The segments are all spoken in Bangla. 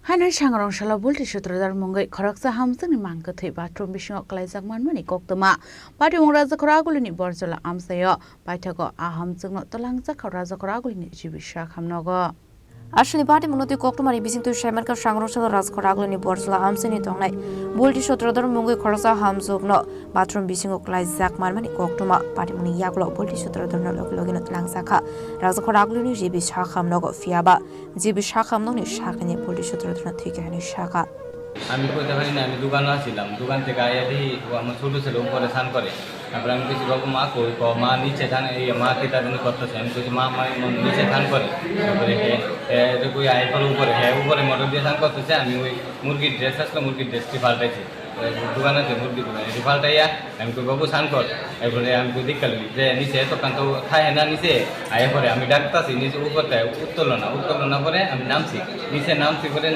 Hainai sangrong shala bulti sutradar mungai kharaksa hamsani mangka thei bathroom bising klaijak manmani koktama pati raja khoragulini borjala amsayo paithako ahamjungno talangjak raja khoragulini jibisha khamnogo Asli party munoti koktumari bising tu shemarka sangrosala razkhoragulni borsla amseni tongnai bolti sutradar mungai kharasa hamjogno bathroom bising klaijak marmani koktuma party muni yaklo bolti sutradar no login tlangsakha razkhoragulni jibisha khamnogo fiaba jibisha khamnoni shakani bolti sutradar thikani shaka আমি কইতে পারি না আমি দোকানে আসছিলাম দোকান থেকে আইয়া দেখি ও আমার ছোট ছেলে উপরে স্নান করে তারপরে আমি কিছু বাবু মা কই মা নিচে ধান এই মা কেটা দিন করতেছে আমি কইছি মা নিচে ধান করে তারপরে কই আয় করে উপরে উপরে মোটর দিয়ে ধান করতেছে আমি ওই মুরগির ড্রেস আসলে মুরগির ড্রেসটি পাল্টাইছি দোকানে মুরগি দোকানে এটি পাল্টাইয়া আমি কই বাবু স্নান কর এরপরে আমি কই দেখালি যে নিচে দোকান তো খায় না নিচে আয়া পরে আমি ডাকতাছি নিচে উপরটা উত্তোলন না করে আমি নামছি নিচে নামছি করে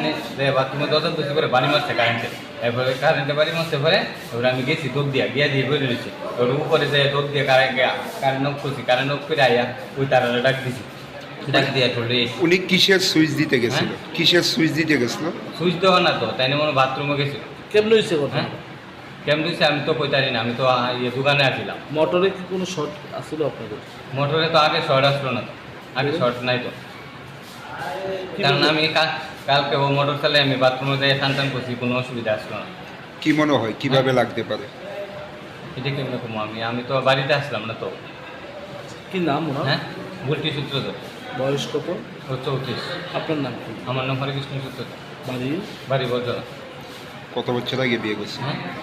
বাথরুমে দরজা দুটি করে বাড়ি মারছে কারেন্টে এরপরে কারেন্টে বাড়ি মারতে পরে এবার আমি গেছি দোক দিয়া গিয়া দিয়ে বেরিয়ে রয়েছি ওর উপরে যে দোক দিয়ে কারেন্ট নক করছি কারেন্ট নক করে আইয়া ওই তারা ডাক দিছি ডাক দিয়া চলে উনি কিসের সুইচ দিতে গেছিল কিসের সুইচ দিতে গেছিল সুইচ দেওয়া না তো তাই মনে বাথরুমে গেছিল কেমন হয়েছে কথা কেমন হয়েছে আমি তো কইতারি না আমি তো দোকানে আসছিলাম মোটরে কি কোনো শর্ট আসছিল আপনাদের মোটরে তো আগে শর্ট আসলো না তো আগে শর্ট নাই তো কারণ আমি কালকে ও মোটর চালে আমি বাথরুমে যাই টান করছি কোনো অসুবিধা আসলো না কি মনে হয় কিভাবে লাগতে পারে এটা কেমন কমো আমি তো বাড়িতে আসলাম না তো কি নাম ওনার হ্যাঁ বুলটি সূত্রধর বয়স কত ও 34 আপনার নাম কি আমার নাম হরেকৃষ্ণ সূত্রধর বাড়ি বর্জনা কত বছর আগে বিয়ে করছে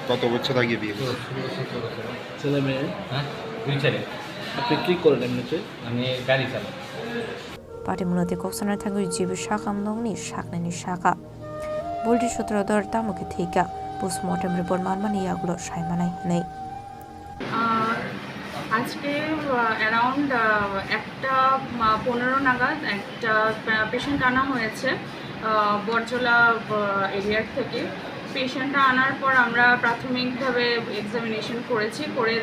কত বছর আগে বিয়ে করছে ছেলে মেয়ে হ্যাঁ 2 ছেলে আপনি কি করেন এমনিতে আমি গাড়ি চালাই party munoti koksana thangu jibisha khamnongni shaknani shaka bolti sutradar tamuke thika postmortem report manmani yaglo shaimanai nei আজকে অ্যারাউন্ড 1:15 নাগাদ একটা পেশেন্ট আনা হয়েছে বরজলা এরিয়ার থেকে পেশেন্টটা আনার পর আমরা প্রাথমিকভাবে এক্সামিনেশন করেছি করে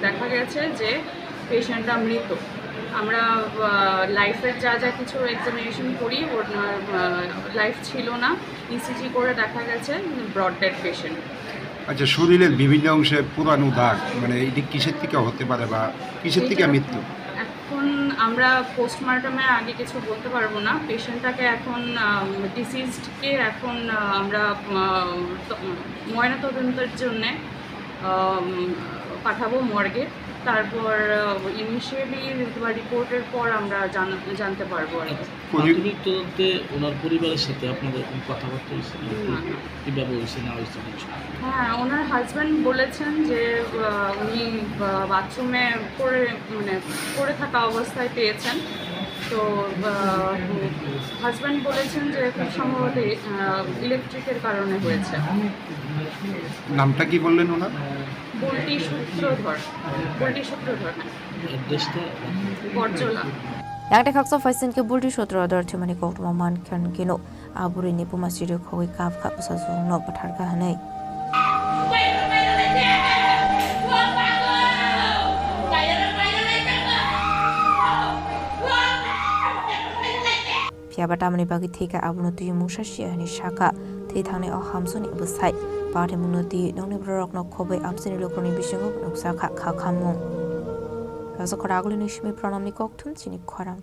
দেখা গেছে যে পেশেন্টটা মৃত আমরা লাইফের যা কিছু এক্সামিনেশন করি ওর লাইফ ছিল না ইসিজি করে দেখা গেছে ব্রড ডেড পেশেন্ট আচ্ছা শরীরের বিভিন্ন অংশে পুরানো দাগ মানে এটি কিসের থেকে হতে পারে বা কিসের থেকে মৃত্যু এখন আমরা পোস্টমর্টমের আগে কিছু বলতে পারবো না পেশেন্টটাকে এখন ডিসিজডকে এখন আমরা ময়নাতদন্তের জন্যে পাঠাবো মর্গে তারপর ইনিশিয়ালি রিপোর্টের পর আমরা জানতে পারবো আর প্রাথমিক তদন্তে ওনার পরিবারের সাথে আপনাদের কথাবার্তা হয়েছে কীভাবে হয়েছে না হয়েছে হ্যাঁ ওনার হাজব্যান্ড বলেছেন যে উনি বাথরুমে পড়ে থাকা অবস্থায় পেয়েছেন তো হাজব্যান্ড বলেছেন যে খুব সম্ভবত ইলেকট্রিকের কারণে হয়েছে নামটা কি বললেন ওনার বুলটি সূত্রধর অ্যাড্রেসটা Borjala yakta khakso faisen ke bolti sutradar thimani koktuma man khan kino aburi ni puma siri khoi kap kha sa no pathar ka hanai fiaba mani bagi thika abunoti musa shihani shaka thei thane o hamsoni busai pare munoti nongni brok no khobai amsini lokoni bisingo noksa kha khamung raza khoraguli nishmi pranamni kokthum chini khorang